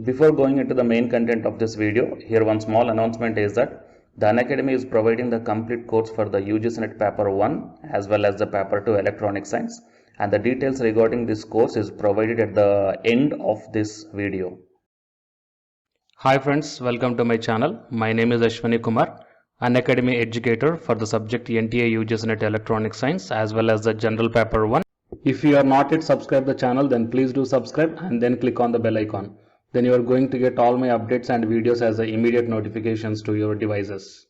Before going into the main content of this video, here one small announcement is that the Unacademy is providing the complete course for the UGC NET Paper 1 as well as the Paper 2 Electronic Science, and the details regarding this course is provided at the end of this video. Hi friends, welcome to my channel. My name is Ashwani Kumar, Unacademy educator for the subject NTA UGC NET Electronic Science as well as the General Paper 1. If you are not yet subscribed the channel, then please do subscribe and then click on the bell icon. Then you are going to get all my updates and videos as the immediate notifications to your devices.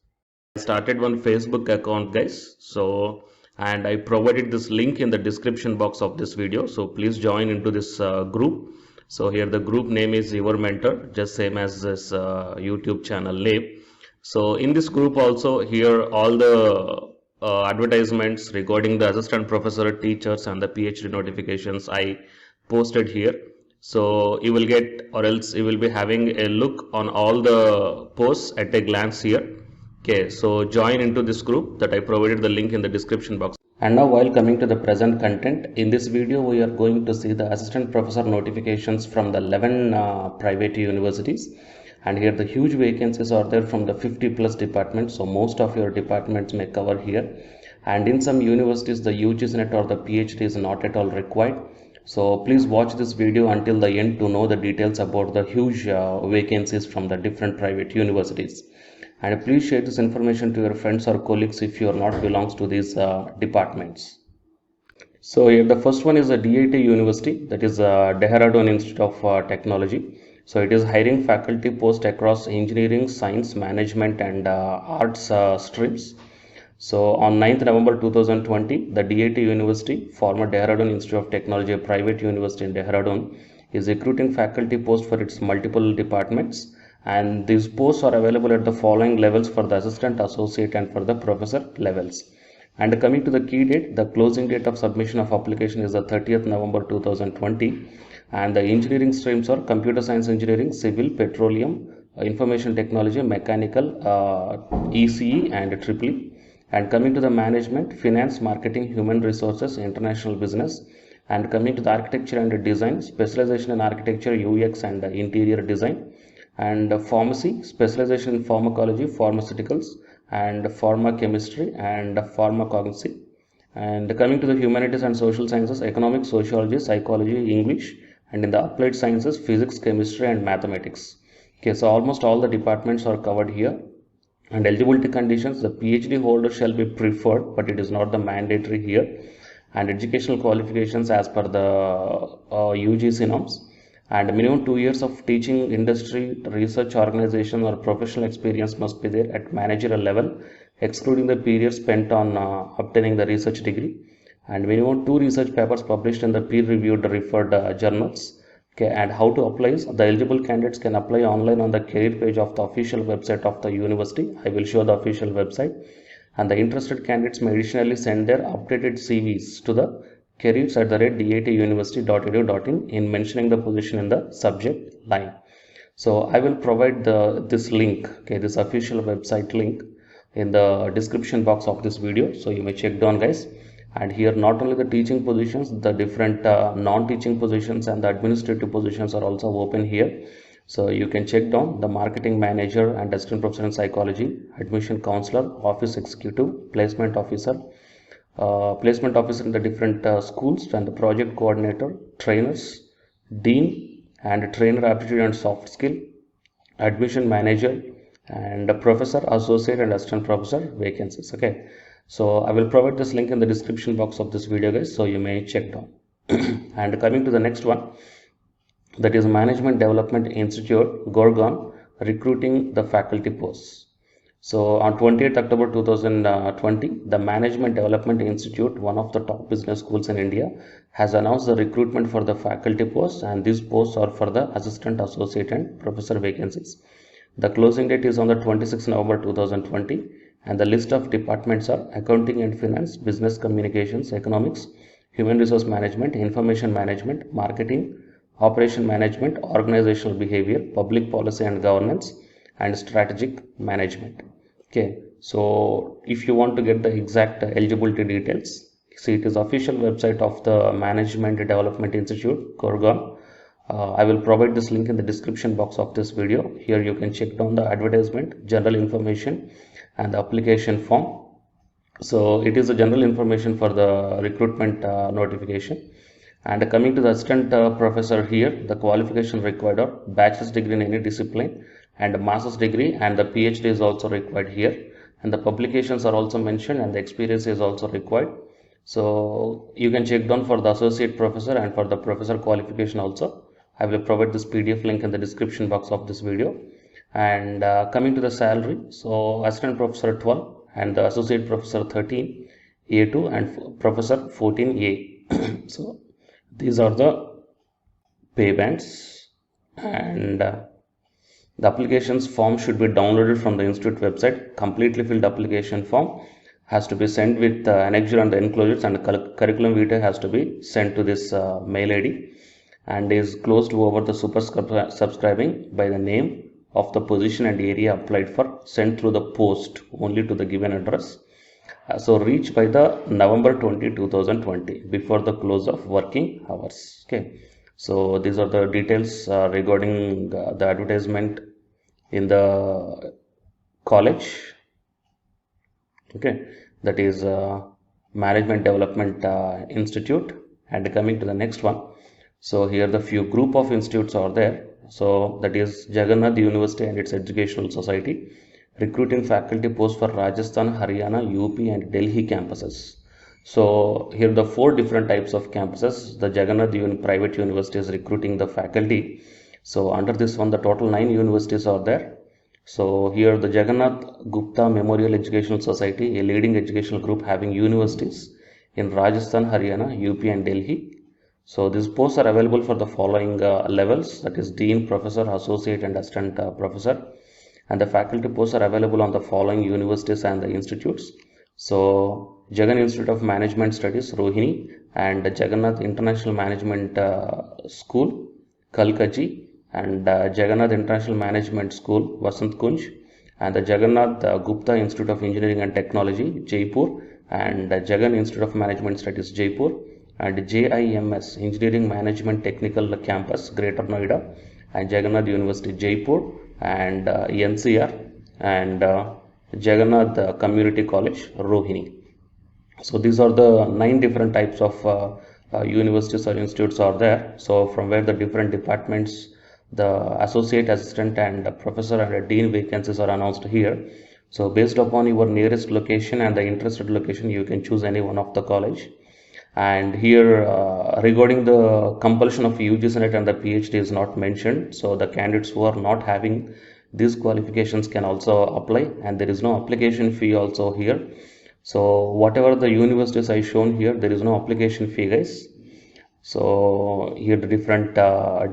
I started one Facebook account, guys. And I provided this link in the description box of this video. So please join into this group. So here the group name is Your Mentor, just same as this YouTube channel name. So in this group also, here all the advertisements regarding the assistant professor, teachers and the PhD notifications I posted here. So you will get, or else you will be having a look on all the posts at a glance here. Okay, so join into this group that I provided the link in the description box. And now while coming to the present content, in this video we are going to see the assistant professor notifications from the 11 private universities. And here the huge vacancies are there from the 50 plus departments. So most of your departments may cover here. And in some universities the UGC NET or the PhD is not at all required. So please watch this video until the end to know the details about the huge vacancies from the different private universities. And please share this information to your friends or colleagues if you are not belongs to these departments. So here the first one is the DIT University, that is Dehradun Institute of Technology. So it is hiring faculty post across engineering, science, management and arts streams. So on 9th November 2020, the DIT University, former Dehradun Institute of Technology, a private university in Dehradun, is recruiting faculty posts for its multiple departments. And these posts are available at the following levels for the assistant, associate and for the professor levels. And coming to the key date, the closing date of submission of application is the 30th November 2020. And the engineering streams are computer science engineering, civil, petroleum, information technology, mechanical, ECE and EEE. And coming to the management, finance, marketing, human resources, international business. And coming to the architecture and design, specialization in architecture, UX and interior design. And pharmacy, specialization in pharmacology, pharmaceuticals and pharmacochemistry and pharmacognosy. And coming to the humanities and social sciences, economics, sociology, psychology, English, and in the applied sciences, physics, chemistry and mathematics. Okay, so almost all the departments are covered here. And eligibility conditions, the PhD holder shall be preferred, but it is not the mandatory here. And educational qualifications as per the UGC norms. And minimum 2 years of teaching, industry, research organization or professional experience must be there at managerial level, excluding the period spent on obtaining the research degree. And minimum 2 research papers published in the peer-reviewed referred journals. Okay, and how to apply is the eligible candidates can apply online on the career page of the official website of the university. I will show the official website. And the interested candidates may additionally send their updated CVs to the careers@dituniversity.edu.in in mentioning the position in the subject line. So I will provide this link, okay, this official website link in the description box of this video. So you may check down, guys. And here not only the teaching positions, the different non-teaching positions and the administrative positions are also open here. So you can check down the marketing manager and assistant professor in psychology, admission counselor, office executive, placement officer in the different schools, and the project coordinator, trainers, dean and trainer aptitude and soft skill, admission manager and a professor, associate and assistant professor vacancies. Okay, so I will provide this link in the description box of this video, guys, so you may check down. And coming to the next one, that is Management Development Institute, Gurgaon, recruiting the faculty posts. So on 28th October 2020, the Management Development Institute, one of the top business schools in India, has announced the recruitment for the faculty posts, and these posts are for the assistant, associate and professor vacancies. The closing date is on the 26th November 2020, and the list of departments are accounting and finance, business communications, economics, human resource management, information management, marketing, operation management, organizational behavior, public policy and governance, and strategic management. Okay, so if you want to get the exact eligibility details, see, it is official website of the Management Development Institute, Gurgaon, I will provide this link in the description box of this video. Here you can check down the advertisement, general information and the application form. So it is a general information for the recruitment notification. And coming to the assistant professor here, the qualification required are bachelor's degree in any discipline and a master's degree, and the PhD is also required here. And the publications are also mentioned and the experience is also required. So you can check down for the associate professor and for the professor qualification also. I will provide this PDF link in the description box of this video. And coming to the salary, so assistant professor 12 and the associate professor 13 A2 and professor 14 A. So these are the pay bands, and the applications form should be downloaded from the institute website. Completely filled application form has to be sent with annexure and the enclosures, and the curriculum vitae has to be sent to this mail ID, and is closed over the super subscribing by the name of the position and area applied for, sent through the post only to the given address. So reach by the November 20, 2020 before the close of working hours. Okay, so these are the details regarding the advertisement in the college. Okay, that is Management Development Institute. And coming to the next one, so here the few group of institutes are there. So that is Jagannath University and its Educational Society, recruiting faculty posts for Rajasthan, Haryana, UP and Delhi campuses. So here the 4 different types of campuses. The Jagannath private university is recruiting the faculty. So under this one, the total 9 universities are there. So here the Jagannath Gupta Memorial Educational Society, a leading educational group having universities in Rajasthan, Haryana, UP and Delhi. So these posts are available for the following levels, that is Dean, Professor, Associate and Assistant Professor. And the faculty posts are available on the following universities and the institutes. So Jagan Institute of Management Studies, Rohini, and Jagannath International Management School, Kalkaji, and Jagannath International Management School, Vasant Kunj, and the Jagannath Gupta Institute of Engineering and Technology, Jaipur, and Jagan Institute of Management Studies, Jaipur, and JIMS Engineering Management Technical Campus, Greater Noida, and Jagannath University, Jaipur, and NCR, and Jagannath Community College, Rohini. So these are the 9 different types of universities or institutes are there. So from where the different departments, the associate, assistant and professor and dean vacancies are announced here. So based upon your nearest location and the interested location, you can choose any one of the college. And here regarding the compulsion of UGC NET and the PhD is not mentioned. So the candidates who are not having these qualifications can also apply, and there is no application fee also here. So whatever the universities I shown here, there is no application fee, guys. So here the different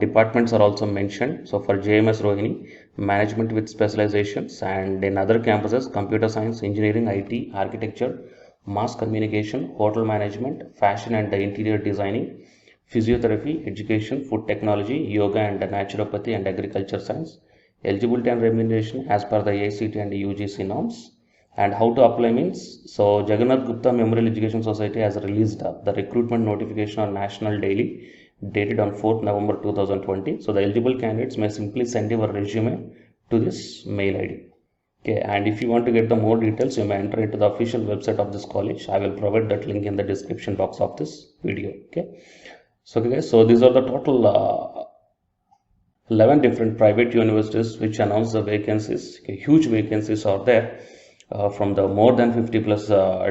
departments are also mentioned. So for JMS Rohini, management with specializations, and in other campuses, computer science, engineering, IT, architecture, mass communication, hotel management, fashion and interior designing, physiotherapy, education, food technology, yoga and naturopathy and agriculture science. Eligibility and remuneration as per the ACT and UGC norms. And how to apply means, so Jagannath Gupta Memorial Education Society has released the recruitment notification on National Daily dated on 4th November 2020. So the eligible candidates may simply send your resume to this mail ID. Okay, and if you want to get the more details, you may enter into the official website of this college. I will provide that link in the description box of this video. Okay, so guys, so these are the total 11 different private universities which announce the vacancies. Okay, huge vacancies are there. From the more than 50 plus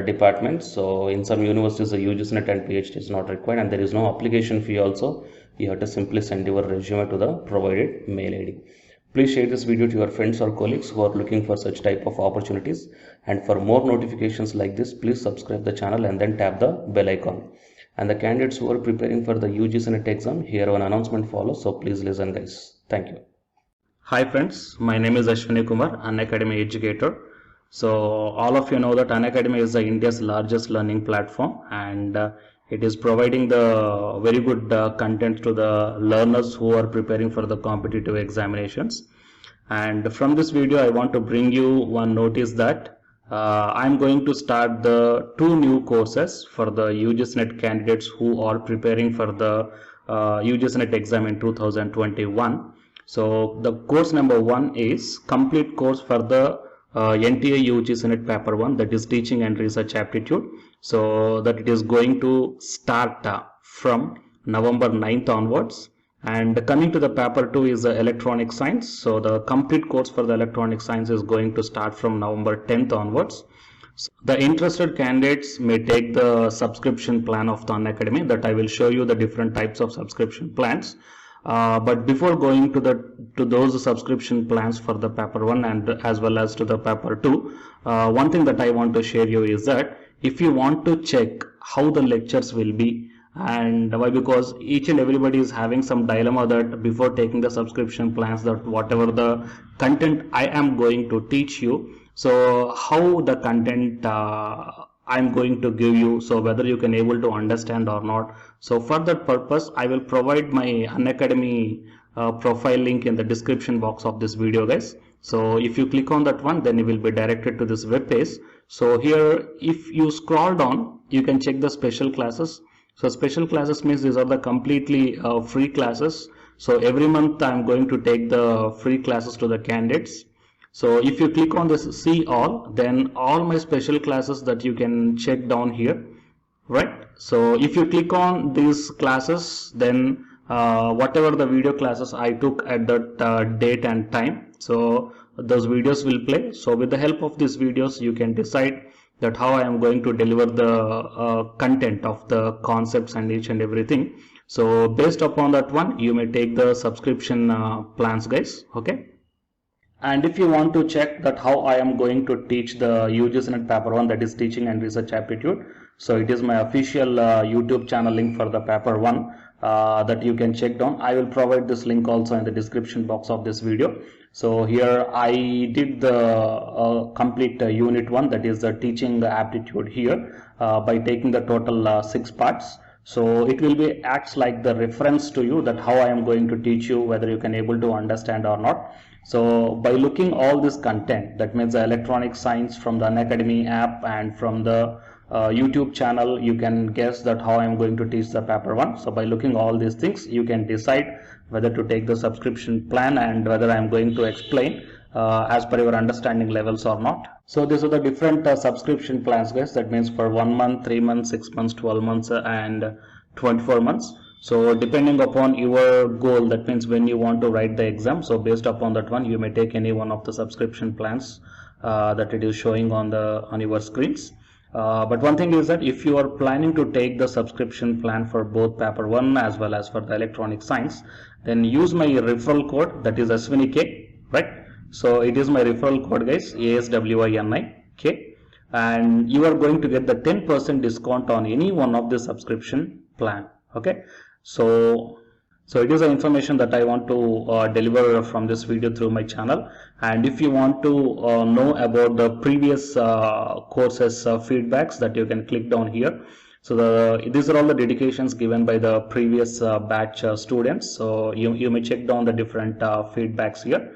departments. So in some universities the UGC NET and PhD is not required, and there is no application fee also. You have to simply send your resume to the provided mail ID. Please share this video to your friends or colleagues who are looking for such type of opportunities, and for more notifications like this, please subscribe the channel and then tap the bell icon. And the candidates who are preparing for the UGC NET exam, here one announcement follows, so please listen guys. Thank you. Hi friends, my name is Ashwani Kumar, Unacademy educator. So all of you know that Unacademy is India's largest learning platform, and it is providing the very good content to the learners who are preparing for the competitive examinations. And from this video I want to bring you one notice that I'm going to start the 2 new courses for the UGC NET candidates who are preparing for the UGC NET exam in 2021. So the course number 1 is complete course for the NTA UGC NET paper 1, that is teaching and research aptitude. So that it is going to start from November 9th onwards. And coming to the paper 2 is the electronic science. So the complete course for the electronic science is going to start from November 10th onwards. So the interested candidates may take the subscription plan of the Unacademy, that I will show you the different types of subscription plans. But before going to those subscription plans for the paper 1 and as well as to the paper 2, one thing that I want to share you is that if you want to check how the lectures will be, and why, because each and everybody is having some dilemma that before taking the subscription plans, that whatever the content I am going to teach you, so how the content I'm going to give you, so whether you can able to understand or not. So for that purpose, I will provide my Unacademy profile link in the description box of this video, guys. So if you click on that one, then you will be directed to this web page. So here, if you scroll down, you can check the special classes. So special classes means these are the completely free classes. So every month I'm going to take the free classes to the candidates. So if you click on this see all, then all my special classes that you can check down here, right? So if you click on these classes, then whatever the video classes I took at that date and time, so those videos will play. So with the help of these videos, you can decide that how I am going to deliver the content of the concepts and each and everything. So based upon that one, you may take the subscription plans, guys. Okay. And if you want to check that how I am going to teach the UGC NET paper 1, that is teaching and research aptitude, so it is my official YouTube channel link for the paper 1 that you can check down. I will provide this link also in the description box of this video. So here I did the complete unit 1, that is the teaching aptitude here by taking the total 6 parts. So it will be acts like the reference to you that how I am going to teach you, whether you can able to understand or not. So by looking all this content, that means the electronic science from the Unacademy app and from the YouTube channel, you can guess that how I am going to teach the paper 1. So by looking all these things, you can decide whether to take the subscription plan and whether I am going to explain as per your understanding levels or not. So these are the different subscription plans, guys. That means for 1 month, 3 months, 6 months, 12 months and 24 months. So depending upon your goal, that means when you want to write the exam, so based upon that one, you may take any one of the subscription plans that it is showing on your screens. But one thing is that if you are planning to take the subscription plan for both paper 1 as well as for the electronic science, then use my referral code, that is SWINIK, right? So it is my referral code, guys, ASWINIK, and you are going to get the 10% discount on any one of the subscription plan. Okay, so it is the information that I want to deliver from this video through my channel. And if you want to know about the previous courses feedbacks, that you can click down here. So these are all the dedications given by the previous batch students. So you may check down the different feedbacks here.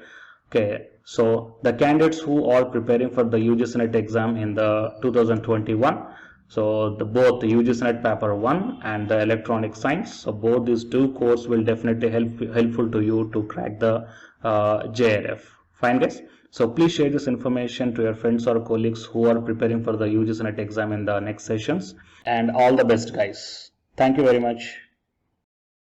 Okay, so the candidates who are preparing for the UGC NET exam in the 2021, so both the UGC NET paper 1 and the electronic science, so both these two courses will definitely helpful to you to crack the JRF. Fine, guys. So please share this information to your friends or colleagues who are preparing for the UGC NET exam in the next sessions. And all the best, guys. Thank you very much.